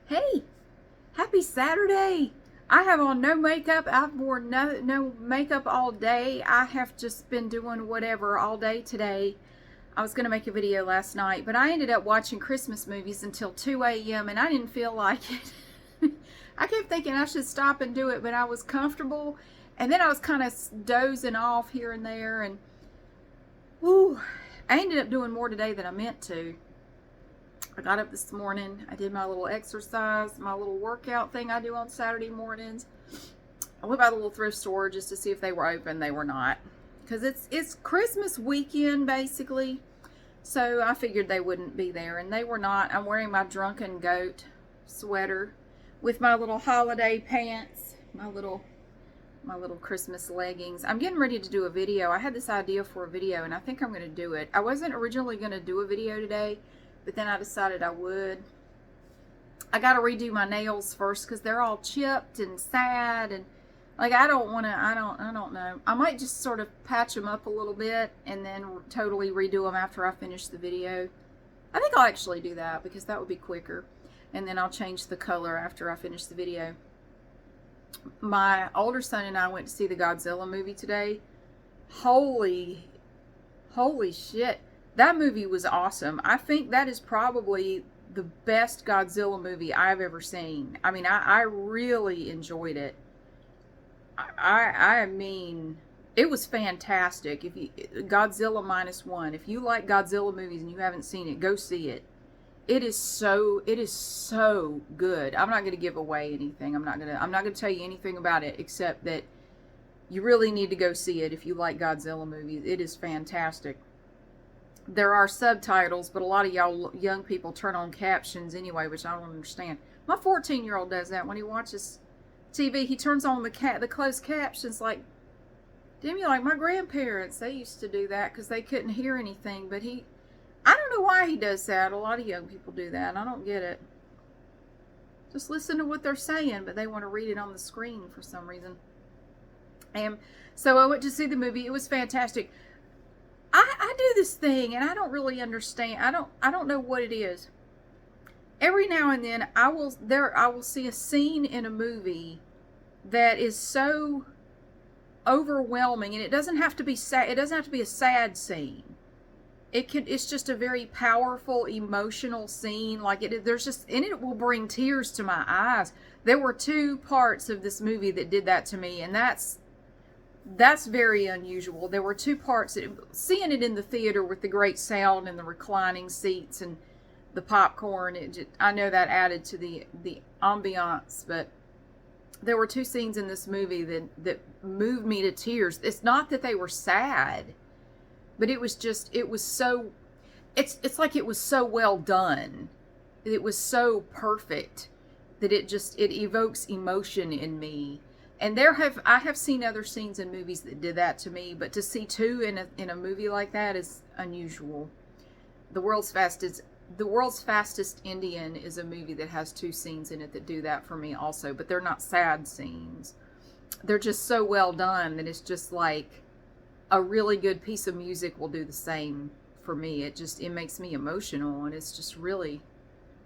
Hey, happy Saturday. I have on no makeup. I've worn no makeup all day. I have just been doing whatever all day today. I was going to make a video last night, but I ended up watching Christmas movies until 2 a.m. and I didn't feel like it. I kept thinking I should stop and do it, but I was comfortable. And then I was kind of dozing off here and there. And whew, I ended up doing more today than I meant to. I got up this morning, I did my little exercise, my little workout thing I do on Saturday mornings. I went by the little thrift store just to see if they were open. They were not. Because it's Christmas weekend, basically. So I figured they wouldn't be there, and they were not. I'm wearing my Drunken Goat sweater with my little holiday pants, my little Christmas leggings. I'm getting ready to do a video. I had this idea for a video, and I think I'm going to do it. I wasn't originally going to do a video today, but then I decided I would. I got to redo my nails first because they're all chipped and sad, and like I don't know. I might just sort of patch them up a little bit and then totally redo them after I finish the video. I think I'll actually do that because that would be quicker, and then I'll change the color after I finish the video. My older son and I went to see the Godzilla movie today. Holy shit. That movie was awesome. I think that is probably the best Godzilla movie I've ever seen. I mean, I really enjoyed it. I mean, it was fantastic. If you Godzilla -1, if you like Godzilla movies and you haven't seen it, go see it. It is so good. I'm not going to give away anything. I'm not going to tell you anything about it except that you really need to go see it if you like Godzilla movies. It is fantastic. There are subtitles, but a lot of y'all young people turn on captions anyway, which I don't understand. My 14-year-old does that when he watches TV. He turns on the closed captions like, damn you, like my grandparents, they used to do that because they couldn't hear anything. But I don't know why he does that. A lot of young people do that, and I don't get it. Just listen to what they're saying, but they want to read it on the screen for some reason. And so I went to see the movie. It was fantastic. I do this thing and I don't really understand. I don't know what it is. Every now and then I will see a scene in a movie that is so overwhelming, and it doesn't have to be sad. It doesn't have to be a sad scene. It's just a very powerful, emotional scene. Like it will bring tears to my eyes. There were 2 parts of this movie that did that to me, and that's very unusual. There were 2 parts. Seeing it in the theater with the great sound and the reclining seats and the popcorn, I know that added to the ambiance, but there were 2 scenes in this movie that moved me to tears. It's not that they were sad, but it was so, it's like it was so well done. It was so perfect that it evokes emotion in me. And I have seen other scenes in movies that did that to me, but to see 2 in a movie like that is unusual. The World's Fastest Indian is a movie that has 2 scenes in it that do that for me also, but they're not sad scenes. They're just so well done that it's just like a really good piece of music will do the same for me. It makes me emotional, and it's just really,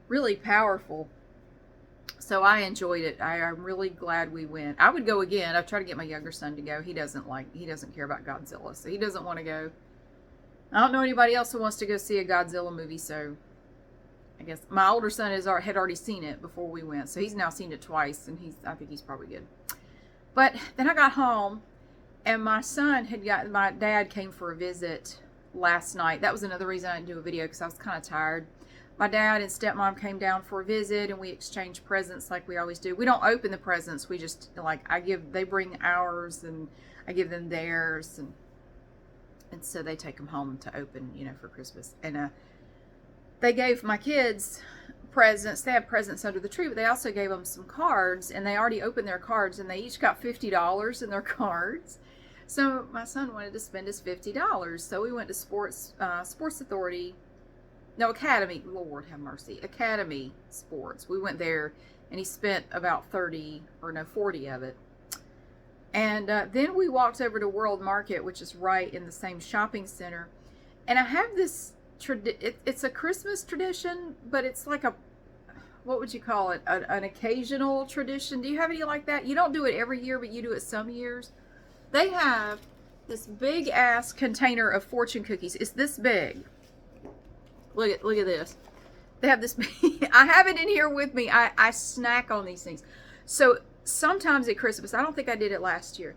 really powerful. So I enjoyed it. I'm really glad we went. I would go again. I've tried to get my younger son to go. He doesn't care about Godzilla, so he doesn't want to go. I don't know anybody else who wants to go see a Godzilla movie, so I guess my older son had already seen it before we went, so he's now seen it twice, and I think he's probably good. But then I got home, and my dad came for a visit last night. That was another reason I didn't do a video, because I was kind of tired. My dad and stepmom came down for a visit, and we exchanged presents like we always do. We don't open the presents. We just, they bring ours, and I give them theirs, and so they take them home to open, for Christmas. And they gave my kids presents. They had presents under the tree, but they also gave them some cards, and they already opened their cards, and they each got $50 in their cards. So my son wanted to spend his $50. So we went to Sports Authority. No, Academy. Lord have mercy. Academy Sports. We went there, and he spent about 40 of it. And then we walked over to World Market, which is right in the same shopping center. And I have this it's a Christmas tradition, but it's like what would you call it? An occasional tradition. Do you have any like that? You don't do it every year, but you do it some years. They have this big ass container of fortune cookies. It's this big. Look at this. They have this big, I have it in here with me. I snack on these things. So sometimes at Christmas, I don't think I did it last year,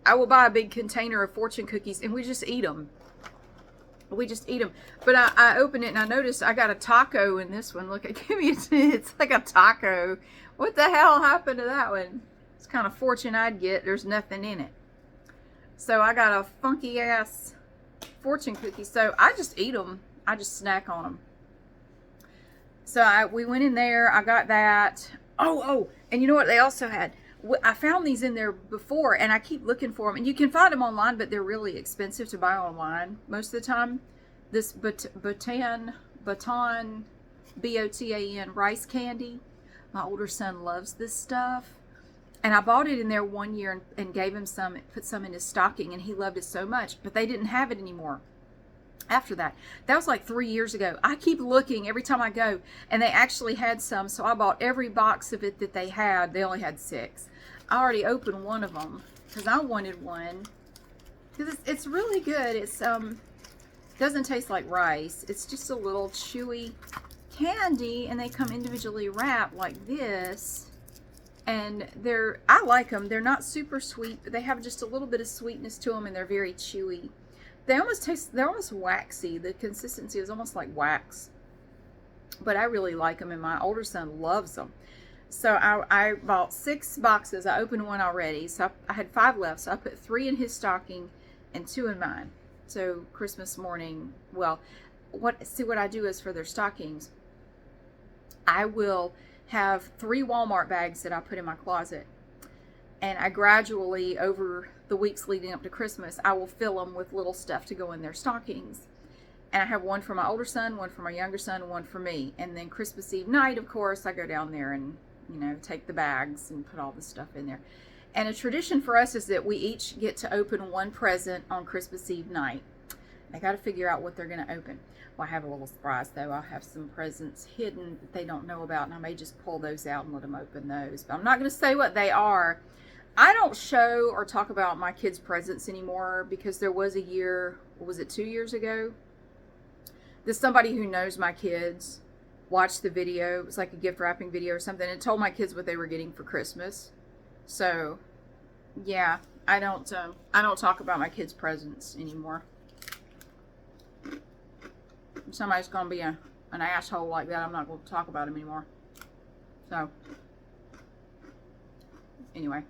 I will buy a big container of fortune cookies and we just eat them. We just eat them. But I opened it and I noticed I got a taco in this one. Look, it's like a taco. What the hell happened to that one? It's kind of fortune I'd get. There's nothing in it. So I got a funky ass fortune cookie. So I just eat them. I just snack on them. So we went in there. I got that. Oh, and you know what they also had? I found these in there before, and I keep looking for them. And you can find them online, but they're really expensive to buy online most of the time. This Baton, B-O-T-A-N, rice candy. My older son loves this stuff. And I bought it in there one year and gave him some, put some in his stocking, and he loved it so much. But they didn't have it anymore after that. That was like 3 years ago. I keep looking every time I go, and they actually had some, so I bought every box of it that they had. They only had 6. I already opened one of them because I wanted one, because it's really good. It's doesn't taste like rice. It's just a little chewy candy, and they come individually wrapped like this, and I like them. They're not super sweet, but they have just a little bit of sweetness to them, and they're very chewy. They're almost waxy. The consistency is almost like wax. But I really like them, and my older son loves them. So I bought 6 boxes. I opened one already. So I had 5 left. So I put 3 in his stocking and 2 in mine. So Christmas morning, well, what I do is for their stockings, I will have 3 Walmart bags that I put in my closet. And I gradually, over the weeks leading up to Christmas, I will fill them with little stuff to go in their stockings. And I have one for my older son, one for my younger son, one for me. And then Christmas Eve night, of course, I go down there and, take the bags and put all the stuff in there. And a tradition for us is that we each get to open one present on Christmas Eve night. I got to figure out what they're going to open. Well, I have a little surprise, though. I'll have some presents hidden that they don't know about, and I may just pull those out and let them open those. But I'm not going to say what they are. I don't show or talk about my kids' presents anymore, because there was a year, was it 2 years ago? There's somebody who knows my kids watched the video. It was like a gift wrapping video or something, and told my kids what they were getting for Christmas. So, yeah, I don't talk about my kids' presents anymore. If somebody's gonna be an asshole like that, I'm not going to talk about them anymore. So, anyway.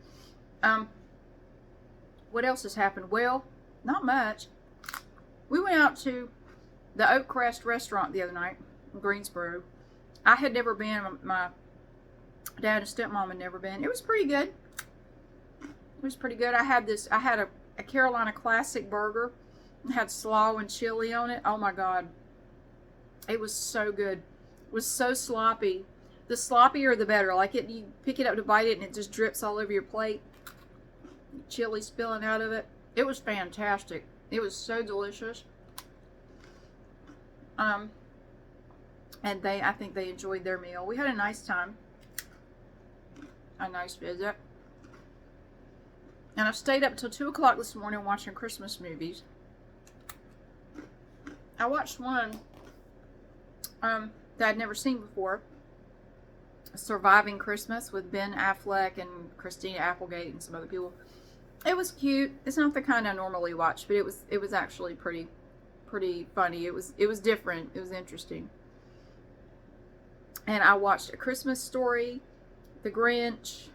What else has happened? Well, not much. We went out to the Oakcrest restaurant the other night in Greensboro. I had never been. My dad and stepmom had never been. It was pretty good. It was pretty good. I had a Carolina Classic burger. It had slaw and chili on it. Oh my God. It was so good. It was so sloppy. The sloppier the better. Like you pick it up to bite it and it just drips all over your plate. Chili spilling out of it. It was fantastic. It was so delicious. And I think they enjoyed their meal. We had a nice time. A nice visit. And I stayed up till 2 o'clock this morning watching Christmas movies. I watched one that I'd never seen before. Surviving Christmas with Ben Affleck and Christina Applegate and some other people. It was cute. It's not the kind I normally watch, but it was actually pretty funny. It was different. It was interesting. And I watched A Christmas Story, The Grinch.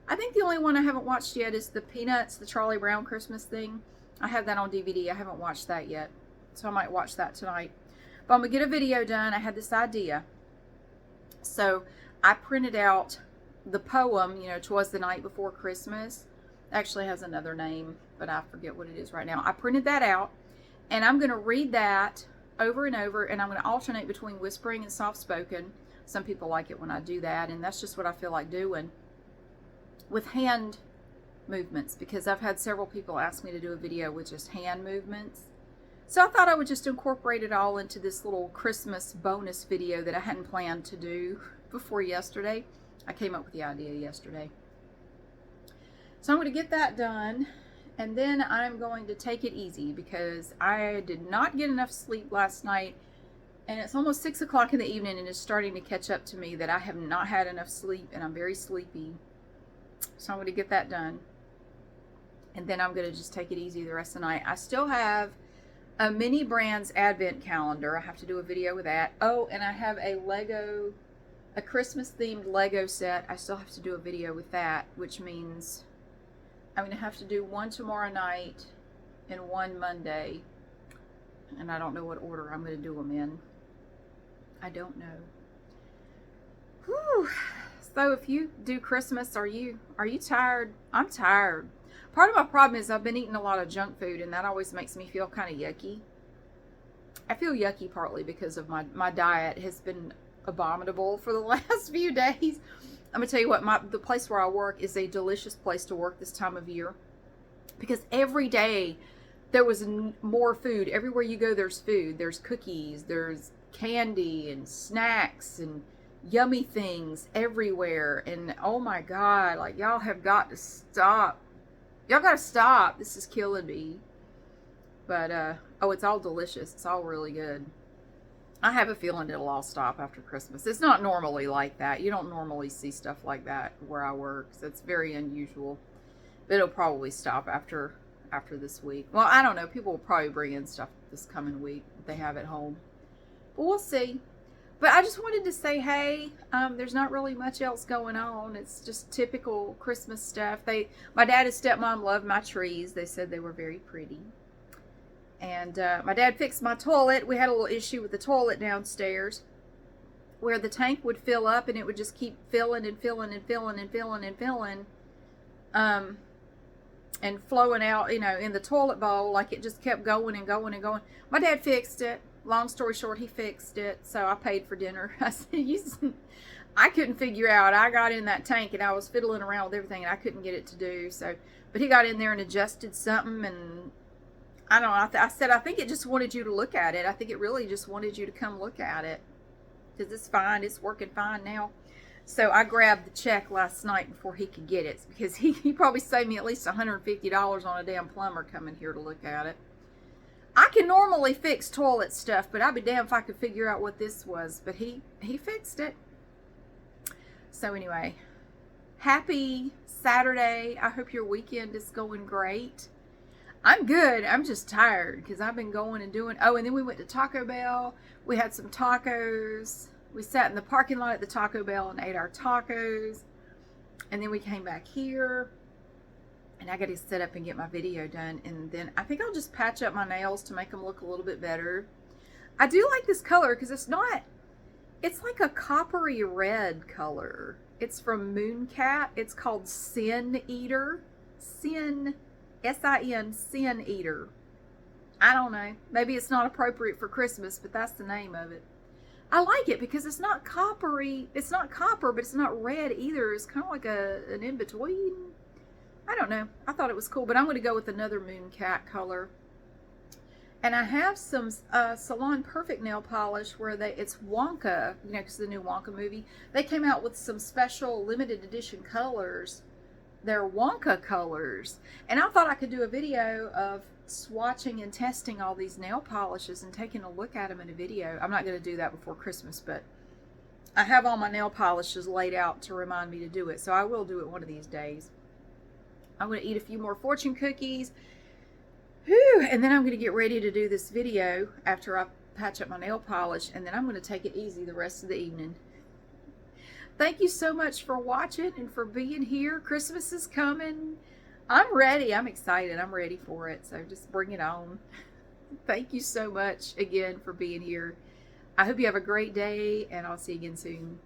I think the only one I haven't watched yet is the Peanuts, the Charlie Brown Christmas thing. I have that on DVD. I haven't watched that yet, so I might watch that tonight. But I'm gonna get a video done. I had this idea. So I printed out the poem, 'Twas the Night Before Christmas. Actually has another name, but I forget what it is right now. I printed that out, and I'm going to read that over and over, and I'm going to alternate between whispering and soft spoken. Some people like it when I do that, and that's just what I feel like doing, with hand movements, because I've had several people ask me to do a video with just hand movements. So I thought I would just incorporate it all into this little Christmas bonus video that I hadn't planned to do before yesterday. I came up with the idea yesterday. So I'm going to get that done, and then I'm going to take it easy because I did not get enough sleep last night, and it's almost 6 o'clock in the evening, and it's starting to catch up to me that I have not had enough sleep, and I'm very sleepy. So I'm going to get that done, and then I'm going to just take it easy the rest of the night. I still have a Mini Brands advent calendar. I have to do a video with that. Oh, and I have a Christmas themed Lego set. I still have to do a video with that, which means I'm going to have to do one tomorrow night and one Monday. And I don't know what order I'm going to do them in. I don't know. Whew. So if you do Christmas, are you tired? I'm tired. Part of my problem is I've been eating a lot of junk food, and that always makes me feel kind of yucky. I feel yucky partly because of my diet has been abominable for the last few days. I'm gonna tell you what, the place where I work is a delicious place to work this time of year, because every day there was more food. Everywhere you go, there's food. There's cookies, there's candy and snacks and yummy things everywhere. And oh my God, like, y'all have got to stop. Y'all gotta stop. This is killing me. But oh, it's all delicious. It's all really good. I have a feeling it'll all stop after Christmas. It's not normally like that. You don't normally see stuff like that where I work, so it's very unusual. But it'll probably stop after this week. Well, I don't know. People will probably bring in stuff this coming week that they have at home. But we'll see. But I just wanted to say, hey, there's not really much else going on. It's just typical Christmas stuff. My dad and stepmom loved my trees. They said they were very pretty. And my dad fixed my toilet. We had a little issue with the toilet downstairs where the tank would fill up and it would just keep filling and filling and filling and filling and filling. And flowing out, in the toilet bowl, like it just kept going and going and going. My dad fixed it. Long story short, he fixed it. So I paid for dinner. I said, I couldn't figure out. I got in that tank and I was fiddling around with everything and I couldn't get it to do. But he got in there and adjusted something, and I don't know. I said, I think it just wanted you to look at it. I think it really just wanted you to come look at it. Because it's fine. It's working fine now. So I grabbed the check last night before he could get it. Because he probably saved me at least $150 on a damn plumber coming here to look at it. I can normally fix toilet stuff, but I'd be damned if I could figure out what this was. But he fixed it. So anyway, happy Saturday. I hope your weekend is going great. I'm good. I'm just tired because I've been going and doing. Oh, and then we went to Taco Bell. We had some tacos. We sat in the parking lot at the Taco Bell and ate our tacos. And then we came back here. And I got to set up and get my video done. And then I think I'll just patch up my nails to make them look a little bit better. I do like this color because it's like a coppery red color. It's from Mooncat. It's called Sin Eater. S-I-N, Sin Eater. I don't know. Maybe it's not appropriate for Christmas, but that's the name of it. I like it because it's not coppery. It's not copper, but it's not red either. It's kind of like an in-between. I don't know. I thought it was cool, but I'm going to go with another Mooncat color. And I have some Salon Perfect nail polish where it's Wonka, because the new Wonka movie. They came out with some special limited edition colors. They're Wonka colors. And I thought I could do a video of swatching and testing all these nail polishes and taking a look at them in a video. I'm not going to do that before Christmas, but I have all my nail polishes laid out to remind me to do it. So I will do it one of these days. I'm going to eat a few more fortune cookies. Whew, and then I'm going to get ready to do this video after I patch up my nail polish. And then I'm going to take it easy the rest of the evening. Thank you so much for watching and for being here. Christmas is coming. I'm ready. I'm excited. I'm ready for it. So just bring it on. Thank you so much again for being here. I hope you have a great day, and I'll see you again soon.